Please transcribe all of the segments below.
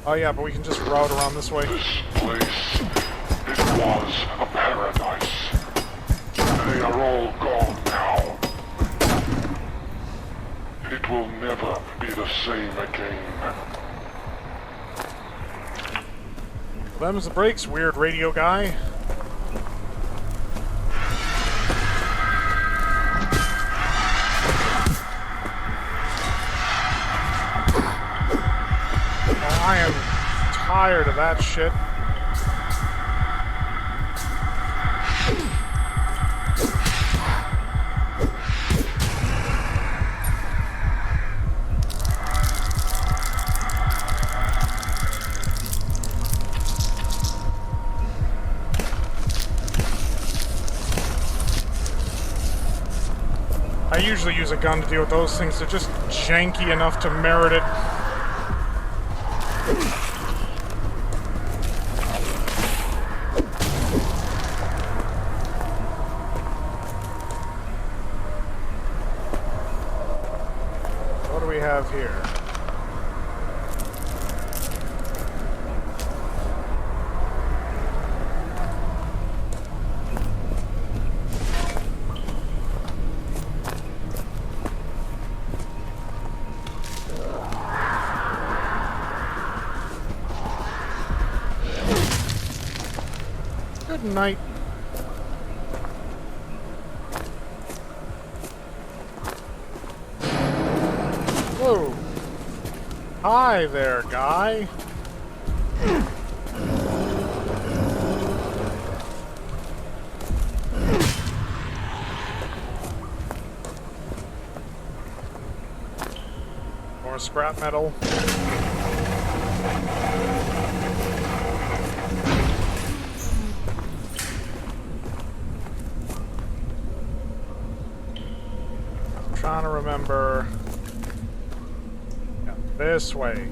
Oh yeah, but we can just route around this way. This place, it was a paradise. They are all gone now. It will never be the same again. Them's the brakes, weird radio guy. I am tired of that shit. I usually use a gun to deal with those things. They're just janky enough to merit it. What do we have here? Good night. Whoa. Hi there, guy. More scrap metal. Trying to remember. Yeah, this way.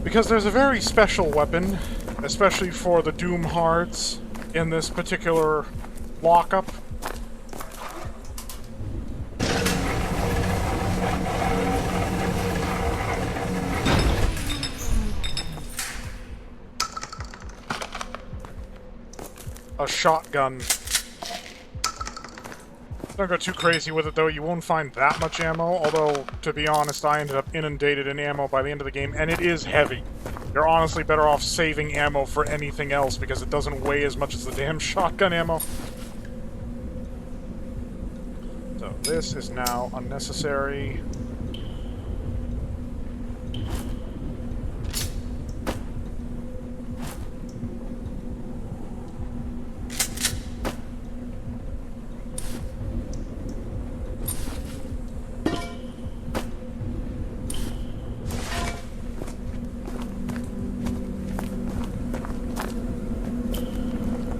Because there's a very special weapon, especially for the Doom Hards, in this particular lockup. A shotgun. Don't go too crazy with it, though. You won't find that much ammo, although, to be honest, I ended up inundated in ammo by the end of the game, and it is heavy. You're honestly better off saving ammo for anything else, because it doesn't weigh as much as the damn shotgun ammo. So, this is now unnecessary.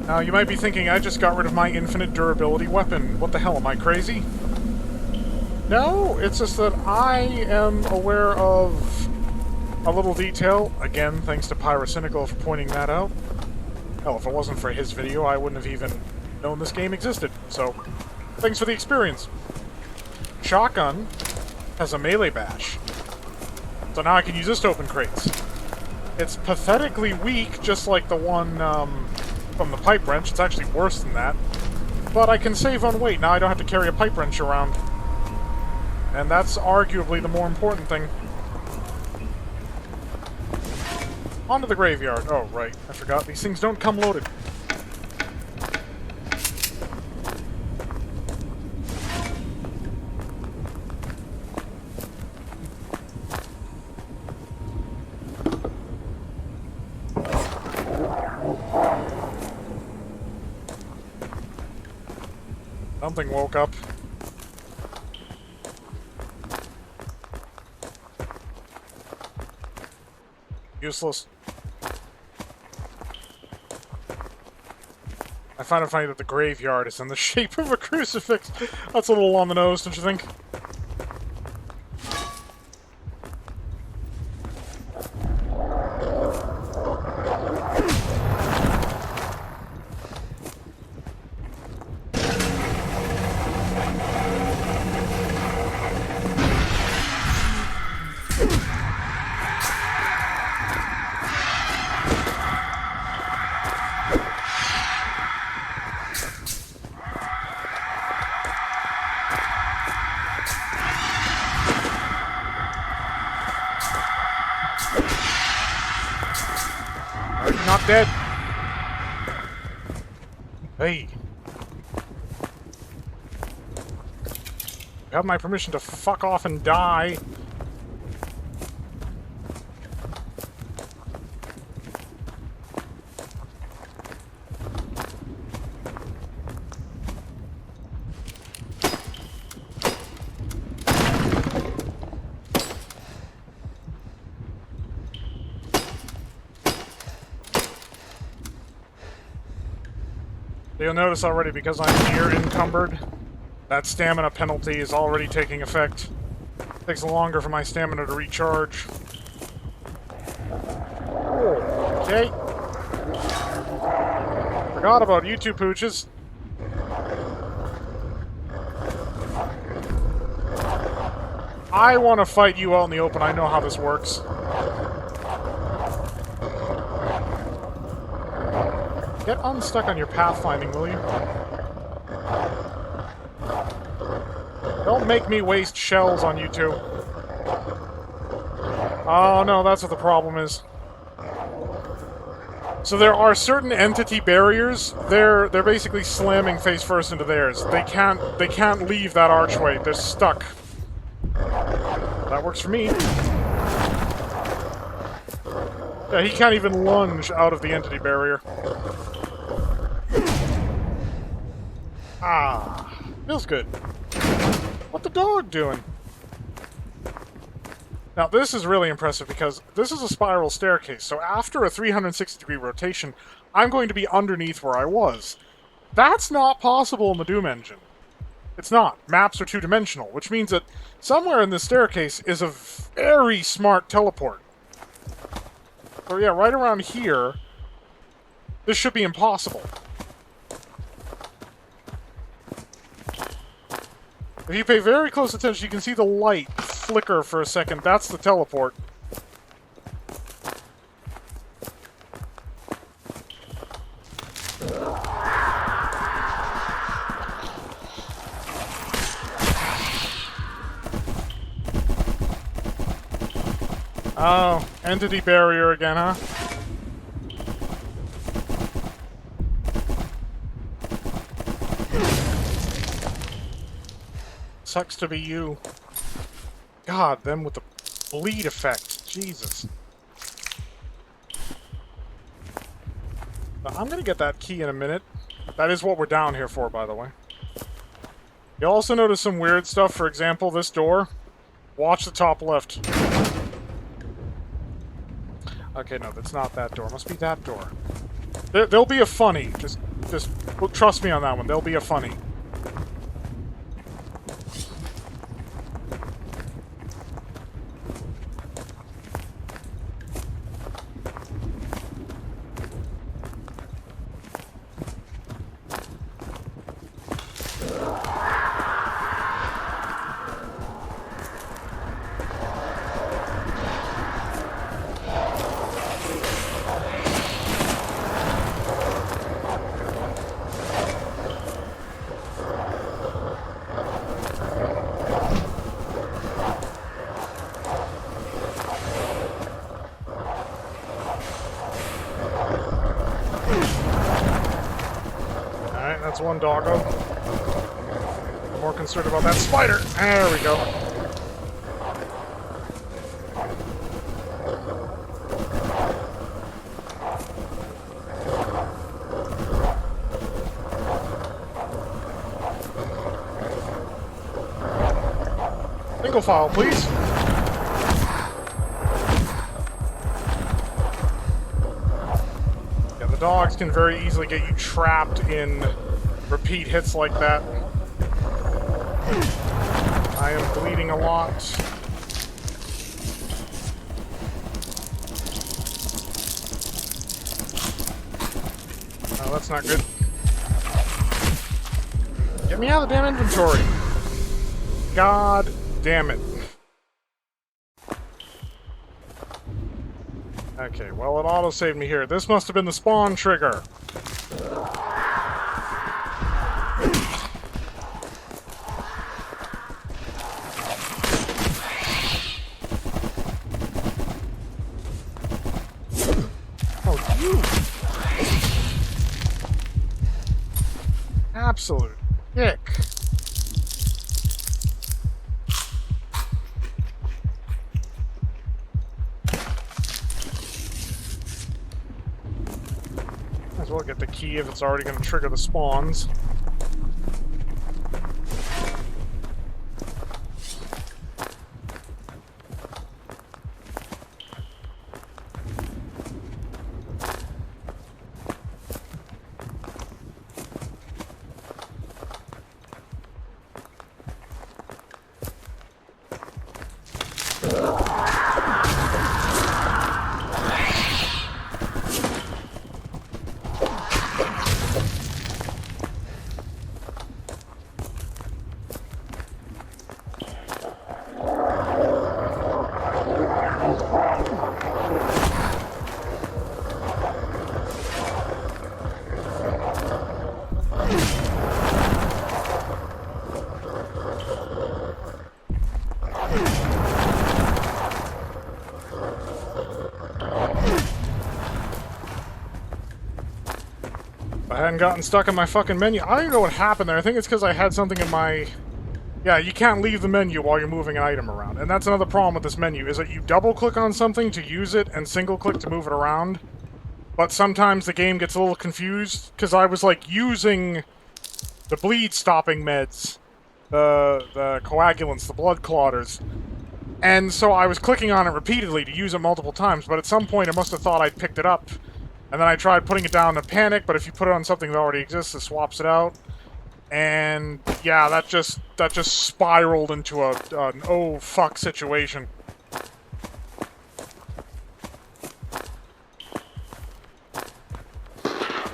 Now, you might be thinking, I just got rid of my infinite durability weapon. What the hell, am I crazy? No, it's just that I am aware of a little detail. Again, thanks to Pyrocynical for pointing that out. Hell, if it wasn't for his video, I wouldn't have even known this game existed. So, thanks for the experience. Shotgun has a melee bash. So now I can use this to open crates. It's pathetically weak, just like the one, from the pipe wrench. It's actually worse than that. But I can save on weight. Now I don't have to carry a pipe wrench around. And that's arguably the more important thing. Onto the graveyard. Oh, right. I forgot. These things don't come loaded. Something woke up. Useless. I find it funny that the graveyard is in the shape of a crucifix. That's a little on the nose, don't you think? Not dead. Hey. You have my permission to fuck off and die. You'll notice already, because I'm near encumbered, that stamina penalty is already taking effect. Takes longer for my stamina to recharge. Okay. Forgot about you two pooches. I want to fight you out in the open. I know how this works. Get unstuck on your pathfinding, will you? Don't make me waste shells on you two. Oh no, that's what the problem is. So there are certain entity barriers. They're basically slamming face first into theirs. They can't leave that archway. They're stuck. That works for me. Yeah, he can't even lunge out of the entity barrier. Ah, feels good. What the dog doing? Now, this is really impressive because this is a spiral staircase, so after a 360-degree rotation, I'm going to be underneath where I was. That's not possible in the Doom engine. It's not. Maps are two-dimensional, which means that somewhere in this staircase is a very smart teleport. So yeah, right around here, this should be impossible. If you pay very close attention, you can see the light flicker for a second. That's the teleport. Oh, entity barrier again, huh? Sucks to be you. God, them with the bleed effect. Jesus. I'm gonna get that key in a minute. That is what we're down here for, by the way. You'll also notice some weird stuff. For example, this door. Watch the top left. Okay, no, that's not that door. Must be that door. There'll be a funny. Just trust me on that one. There'll be a funny. That's one doggo. I'm more concerned about that spider. There we go. Single file, please. Yeah, the dogs can very easily get you trapped in repeat hits like that. I am bleeding a lot. Oh, that's not good. Get me out of the damn inventory. God damn it. Okay, well, it auto-saved me here. This must have been the spawn trigger. you? Absolute dick. Might as well get the key if it's already going to trigger the spawns. I hadn't gotten stuck in my fucking menu. I don't even know what happened there. I think it's because I had something in my... Yeah, you can't leave the menu while you're moving an item around. And that's another problem with this menu, is that you double-click on something to use it and single-click to move it around. But sometimes the game gets a little confused, because I was, like, using the bleed-stopping meds, the coagulants, the blood clotters. And so I was clicking on it repeatedly to use it multiple times, but at some point it must have thought I'd picked it up. And then I tried putting it down to panic, but if you put it on something that already exists, it swaps it out. And yeah, that just spiraled into an oh fuck situation.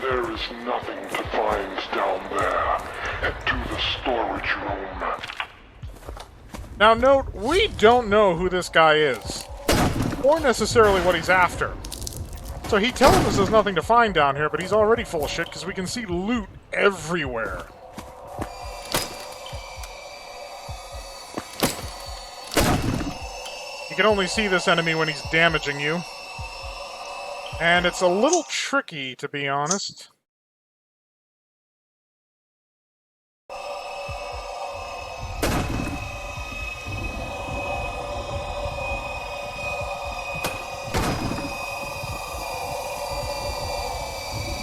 There is nothing to find down there. Head to the storage room. Now note, we don't know who this guy is, or necessarily what he's after. So he tells us there's nothing to find down here, but he's already full of shit because we can see loot everywhere. You can only see this enemy when he's damaging you. And it's a little tricky, to be honest.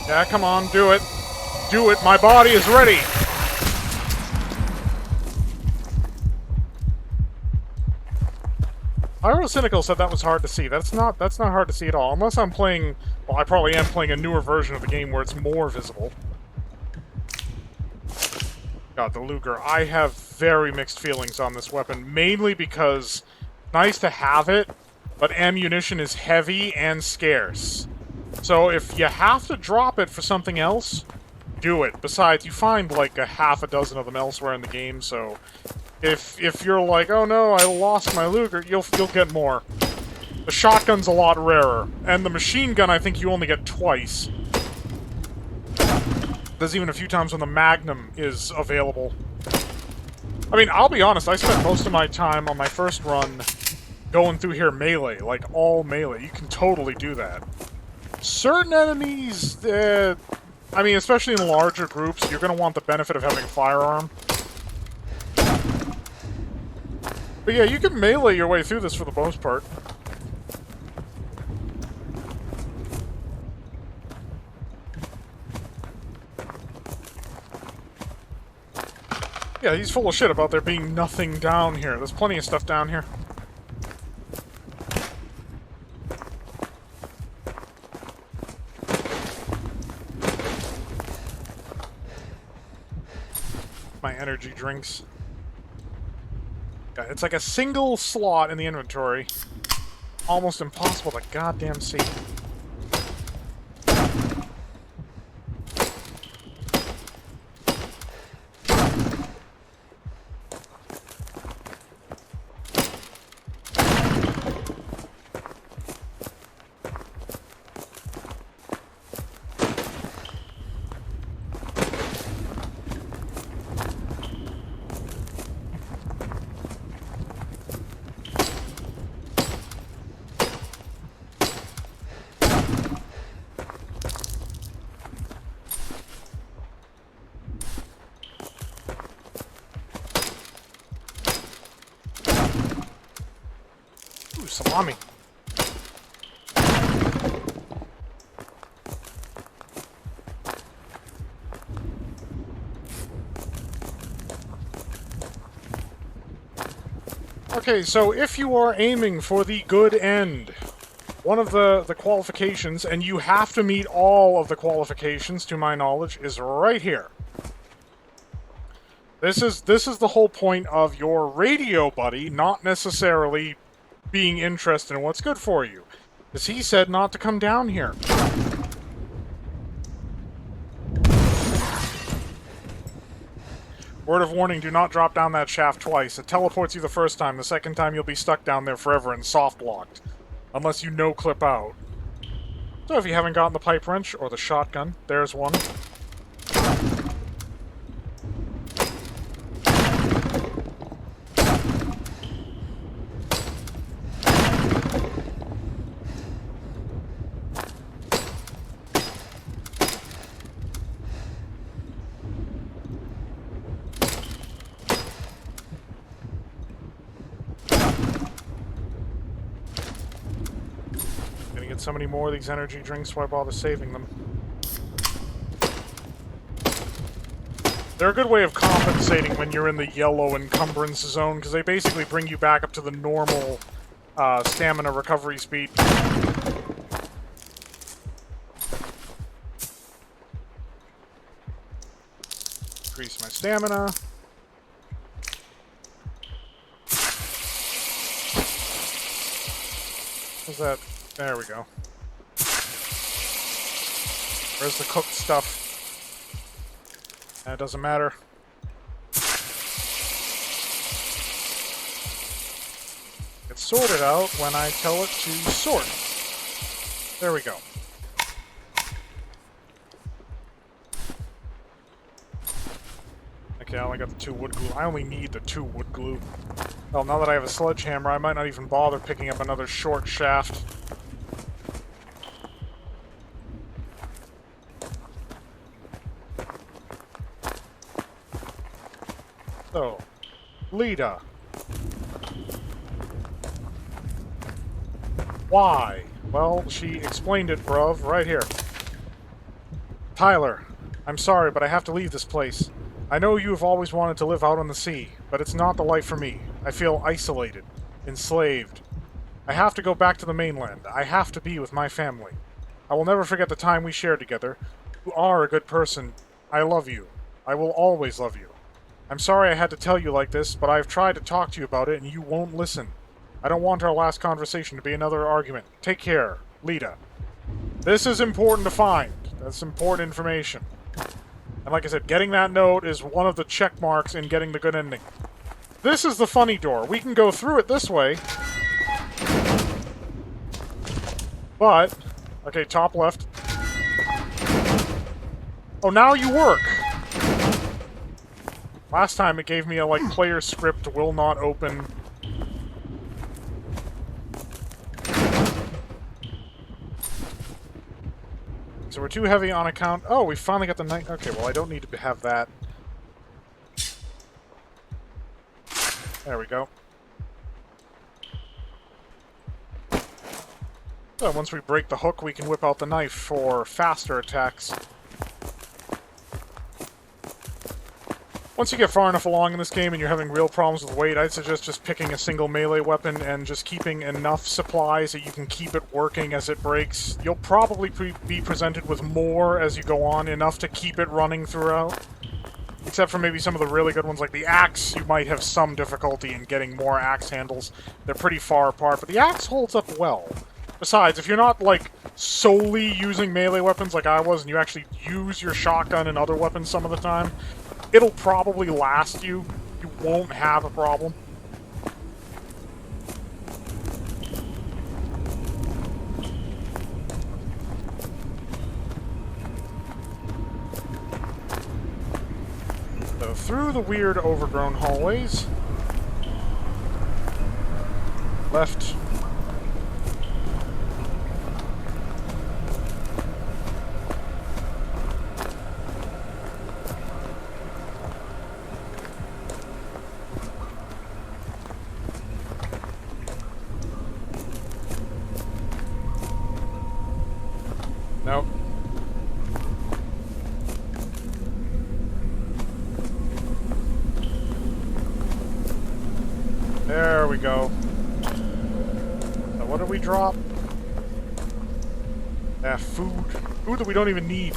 Yeah, come on, do it. Do it, my body is ready! Cynical said that was hard to see. That's not hard to see at all. Unless I'm playing... Well, I probably am playing a newer version of the game where it's more visible. God, the Luger. I have very mixed feelings on this weapon. Mainly because nice to have it, but ammunition is heavy and scarce. So if you have to drop it for something else, do it. Besides, you find like a half a dozen of them elsewhere in the game, so if you're like, oh no, I lost my Luger, you'll get more. The shotgun's a lot rarer, and the machine gun I think you only get twice. There's even a few times when the Magnum is available. I mean, I'll be honest, I spent most of my time on my first run going through here melee, like all melee. You can totally do that. Certain enemies, I mean, especially in larger groups, you're going to want the benefit of having a firearm. But yeah, you can melee your way through this for the most part. Yeah, he's full of shit about there being nothing down here. There's plenty of stuff down here. My energy drinks. Yeah, it's like a single slot in the inventory. Almost impossible to goddamn see. salami. Okay, so if you are aiming for the good end, one of the qualifications, and you have to meet all of the qualifications, to my knowledge, is right here. This is the whole point of your radio buddy not necessarily being interested in what's good for you. Because he said not to come down here. Word of warning, do not drop down that shaft twice. It teleports you the first time. The second time you'll be stuck down there forever and soft-locked. Unless you no-clip out. So if you haven't gotten the pipe wrench or the shotgun, there's one. So many more of these energy drinks, why bother saving them? They're a good way of compensating when you're in the yellow encumbrance zone, because they basically bring you back up to the normal stamina recovery speed. Increase my stamina. What's that? There we go. Where's the cooked stuff? That doesn't matter. It's sorted out when I tell it to sort. There we go. Okay, I only got the 2 wood glue. I only need the 2 wood glue. Well, now that I have a sledgehammer, I might not even bother picking up another short shaft. So, Lita. Why? Well, she explained it, bruv, right here. Tyler, I'm sorry, but I have to leave this place. I know you have always wanted to live out on the sea, but it's not the life for me. I feel isolated, enslaved. I have to go back to the mainland. I have to be with my family. I will never forget the time we shared together. You are a good person. I love you. I will always love you. I'm sorry I had to tell you like this, but I've tried to talk to you about it and you won't listen. I don't want our last conversation to be another argument. Take care, Lita. This is important to find. That's important information. And like I said, getting that note is one of the check marks in getting the good ending. This is the funny door. We can go through it this way. But, okay, top left. Oh, now you work. Last time it gave me a, like, player script will not open. So we're too heavy on account. Oh, we finally got the night. Okay, well, I don't need to have that. There we go. So once we break the hook, we can whip out the knife for faster attacks. Once you get far enough along in this game and you're having real problems with weight, I'd suggest just picking a single melee weapon and just keeping enough supplies that you can keep it working as it breaks. You'll probably be presented with more as you go on, enough to keep it running throughout. Except for maybe some of the really good ones, like the axe, you might have some difficulty in getting more axe handles. They're pretty far apart, but the axe holds up well. Besides, if you're not, like, solely using melee weapons like I was, and you actually use your shotgun and other weapons some of the time, it'll probably last you. You won't have a problem. So through the weird overgrown hallways. Left. we go. So what did we drop? Food. Food that we don't even need.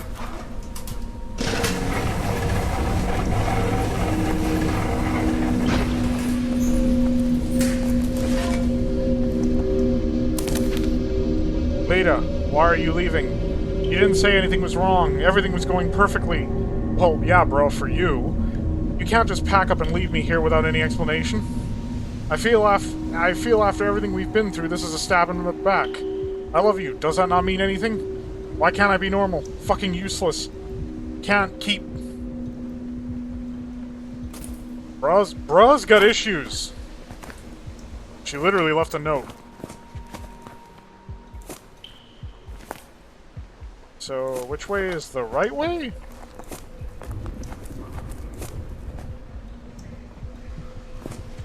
Leda, why are you leaving? You didn't say anything was wrong. Everything was going perfectly. Well, yeah, bro, for you. You can't just pack up and leave me here without any explanation. I feel after everything we've been through, this is a stab in the back. I love you. Does that not mean anything? Why can't I be normal? Fucking useless. Can't keep... Bruh's got issues. She literally left a note. So, which way is the right way?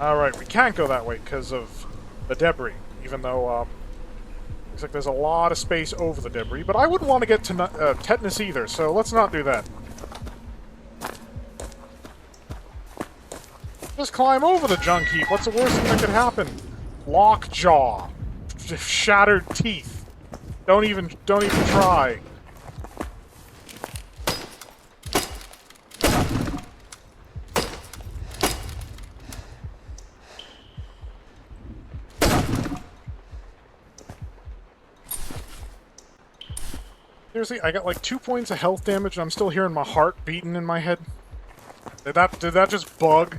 Alright, we can't go that way because of the debris, even though, looks like there's a lot of space over the debris, but I wouldn't want to get to tetanus either, so let's not do that. Just climb over the junk heap. What's the worst thing that could happen? Lockjaw. Shattered teeth. Don't even try. Seriously, I got like 2 points of health damage and I'm still hearing my heart beating in my head. Did that just bug?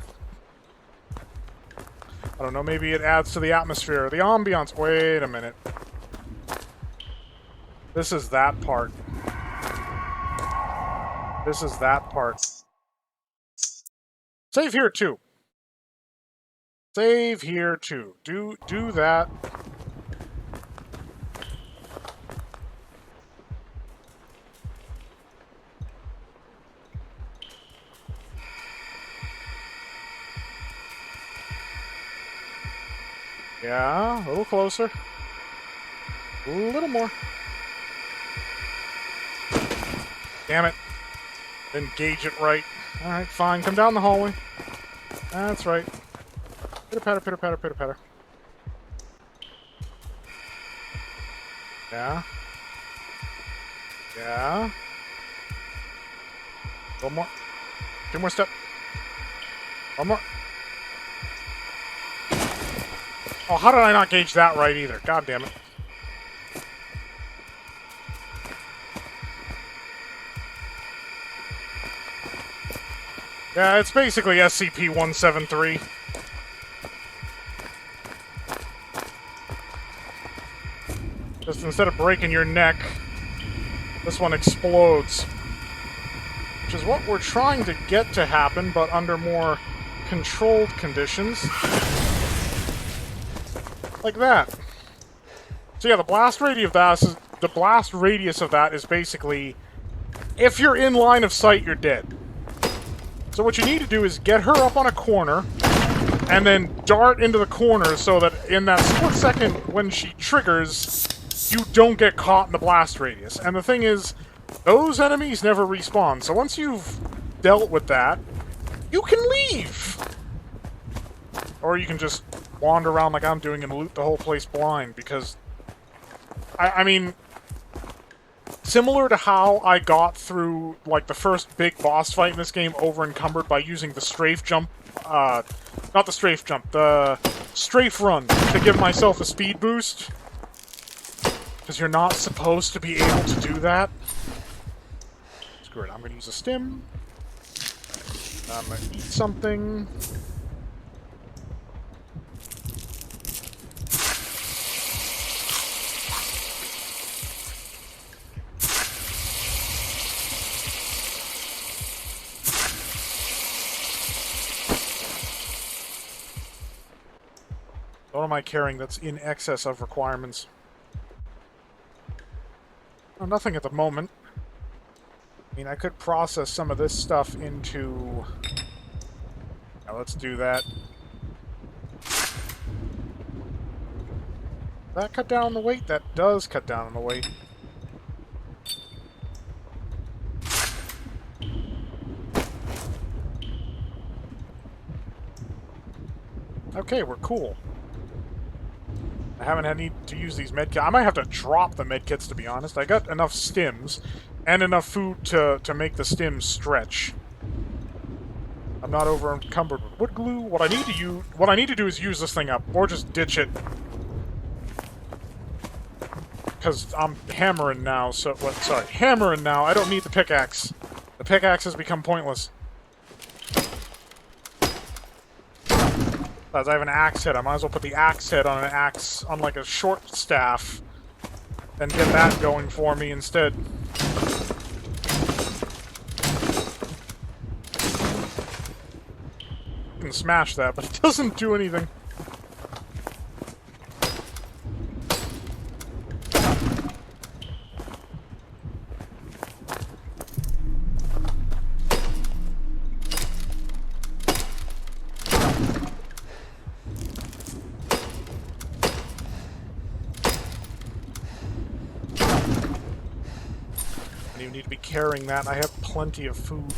I don't know, maybe it adds to the atmosphere, the ambiance. Wait a minute. This is that part. This is that part. Save here too. Save here too. Do that. Yeah, a little closer. A little more. Damn it. Didn't gauge it right. Alright, fine. Come down the hallway. That's right. Pitter-patter, pitter-patter, pitter-patter. Yeah. Yeah. One more. 2 more steps. One more. Oh, how did I not gauge that right either? God damn it. Yeah, it's basically SCP-173. Just instead of breaking your neck, this one explodes. Which is what we're trying to get to happen, but under more controlled conditions. Like that. So yeah, the blast radius of that is basically, if you're in line of sight, you're dead. So what you need to do is get her up on a corner, and then dart into the corner so that in that split second when she triggers, you don't get caught in the blast radius. And the thing is, those enemies never respawn, so once you've dealt with that, you can leave! Or you can just wander around like I'm doing and loot the whole place blind, because... I mean... Similar to how I got through, like, the first big boss fight in this game over-encumbered by using the strafe jump... not the strafe jump, the strafe run to give myself a speed boost. Because you're not supposed to be able to do that. Screw it, I'm gonna use a stim. I'm gonna eat something. What am I carrying that's in excess of requirements? Oh, nothing at the moment. I mean, I could process some of this stuff into... Now, let's do that. That cut down on the weight? That does cut down on the weight. Okay, we're cool. I haven't had need to use these medkits. I might have to drop the medkits, to be honest. I got enough stims and enough food to make the stims stretch. I'm not over encumbered with wood glue. What I need to do is use this thing up, or just ditch it. Because I'm hammering now, so... sorry, hammering now. I don't need the pickaxe. The pickaxe has become pointless. As I have an axe head, I might as well put the axe head on an axe, on like a short staff, and get that going for me instead. I can smash that, but it doesn't do anything. You need to be carrying that. I have plenty of food.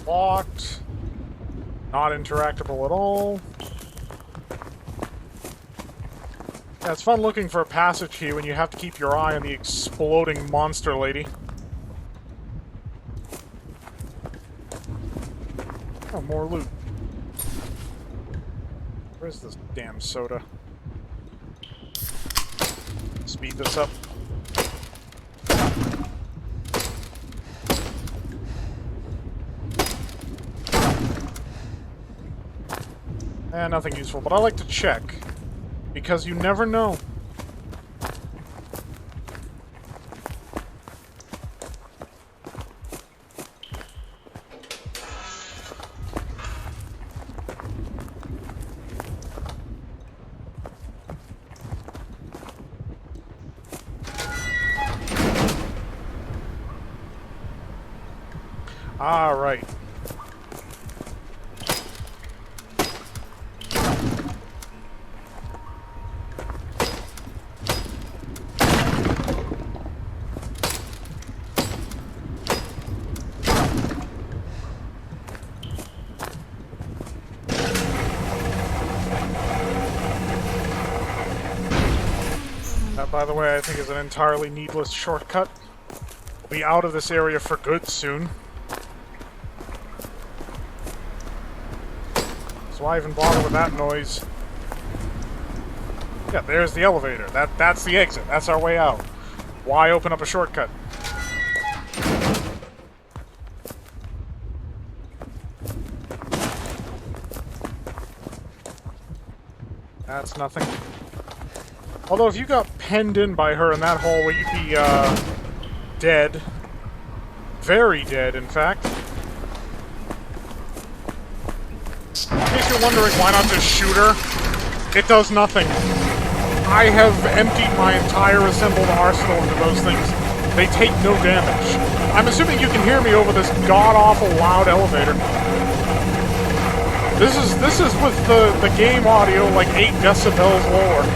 Locked. Not interactable at all. Yeah, it's fun looking for a passage key when you have to keep your eye on the exploding monster lady. Oh, more loot. Where's this damn soda? Speed this up. Nothing useful, but I like to check. Because you never know. All right. That, by the way, I think is an entirely needless shortcut. We'll be out of this area for good soon. So why even bother with that noise? Yeah, there's the elevator. That's the exit. That's our way out. Why open up a shortcut? That's nothing. Although if you got penned in by her in that hallway, you'd be, dead. Very dead, in fact. In case you're wondering why not just shoot her, it does nothing. I have emptied my entire assembled arsenal into those things. They take no damage. I'm assuming you can hear me over this god-awful loud elevator. This is with the game audio like 8 decibels lower.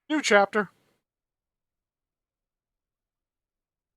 New chapter.